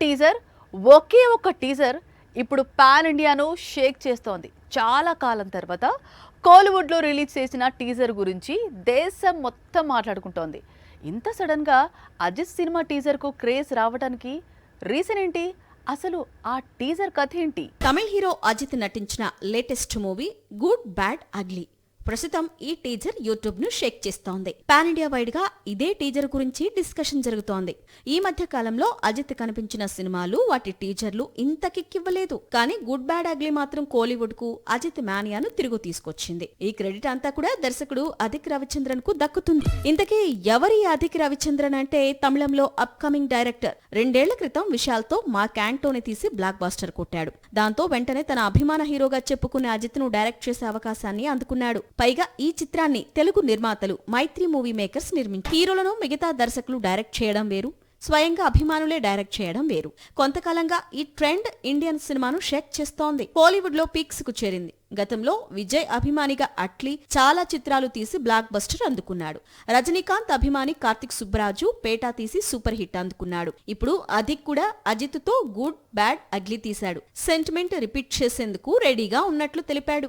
Teaser, ఒకే ఒక్క teaser ఇప్పుడు pan ఇండియాను షేక్ చేస్తోంది. చాలా కాలం తర్వాత కోలీవుడ్లో రిలీజ్ చేసిన టీజర్ గురించి దేశం మొత్తం మాట్లాడుకుంటోంది. ఇంత సడన్గా అజిత్ సినిమా టీజర్కు క్రేజ్ రావడానికి రీజన్ ఏంటి? అసలు ఆ టీజర్ కథ ఏంటి? తమిళ్ హీరో అజిత్ నటించిన latest movie good bad ugly ప్రస్తుతం ఈ టీజర్ యూట్యూబ్ ను షేక్ చేస్తోంది. పాన్ ఇండియా వైడ్ గా ఇదే టీజర్ గురించి డిస్కషన్ జరుగుతోంది. ఈ మధ్య కాలంలో అజిత్ కనిపించిన సినిమాలు వాటి టీజర్లు ఇంత కిక్కివ్వలేదు. కానీ గుడ్ బ్యాడ్ అగ్లీ మాత్రం కోలీవుడ్ కు అజిత్ మానియాను తిరుగు తీసుకొచ్చింది. ఈ క్రెడిట్ అంతా కూడా దర్శకుడు అదిక్ రవిచంద్రన్ కు దక్కుతుంది. ఇంతకీ ఎవరి అదిక్ రవిచంద్రన్ అంటే తమిళంలో అప్ కమింగ్ డైరెక్టర్. 2 ఏళ్ల క్రితం విశాల్ తో మా క్యాంటోని తీసి బ్లాక్ బాస్టర్ కొట్టాడు. దాంతో వెంటనే తన అభిమాన హీరోగా చెప్పుకునే అజిత్ ను డైరెక్ట్ చేసే అవకాశాన్ని అందుకున్నాడు. పైగా ఈ చిత్రాన్ని తెలుగు నిర్మాతలు మైత్రి మూవీ మేకర్స్ నిర్మించారు. హీరోలను మిగతా దర్శకులు డైరెక్ట్ చేయడం వేరు, స్వయంగా అభిమానులే డైరెక్ట్ చేయడం వేరు. కొంతకాలంగా ఈ ట్రెండ్ ఇండియన్ సినిమాను షేక్ చేస్తోంది. కోలీవుడ్ లో పీక్స్ కు చేరింది. గతంలో విజయ్ అభిమానిగా అట్లీ చాలా చిత్రాలు తీసి బ్లాక్ బస్టర్ అందుకున్నాడు. రజనీకాంత్ అభిమాని కార్తిక్ సుబ్బరాజు పేటా తీసి సూపర్ హిట్ అందుకున్నాడు. ఇప్పుడు అదిక్ కూడా అజిత్ తో గుడ్ బ్యాడ్ అగ్లీ తీశాడు. సెంటిమెంట్ రిపీట్ చేసేందుకు రెడీగా ఉన్నట్లు తెలిపాడు.